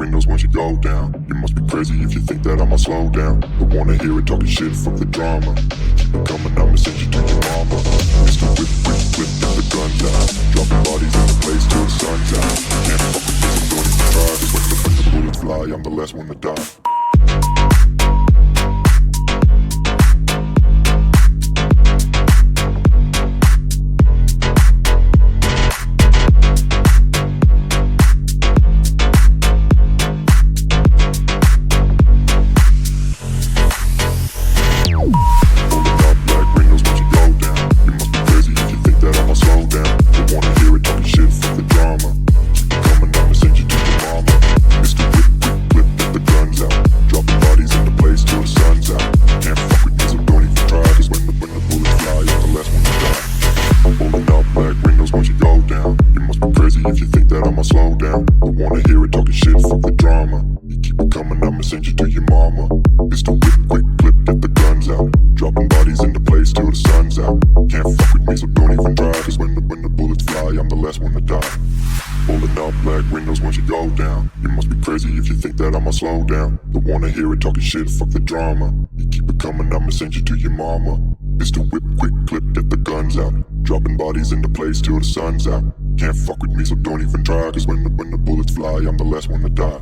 windows once you go down. You must be crazy if you think that I'ma slow down. Don't wanna hear it talking shit, fuck the drama. Keep it coming, I'ma send you to your mama. Mr. Whip, whip, whip, get the guns out. Dropping bodies in the place till the sun's out. Can't fuck with me, so don't even try. Cause when the bullets fly, I'm the last one to die. If you think that I'ma slow down, don't wanna hear it talking shit, fuck the drama. You keep it coming, I'ma send you to your mama. Mr. Whip, quick clip, get the guns out. Dropping bodies into place till the sun's out. Can't fuck with me, so don't even try. Cause when the bullets fly, I'm the last one to die. Pulling up black windows once you go down. You must be crazy if you think that I'ma slow down. Don't wanna hear it talking shit, fuck the drama. You keep it coming, I'ma send you to your mama. Mr. Whip, quick clip, get the guns out. Dropping bodies into place till the sun's out. Can't fuck with me, so don't even try. Cause when the bullets fly, I'm the last one to die.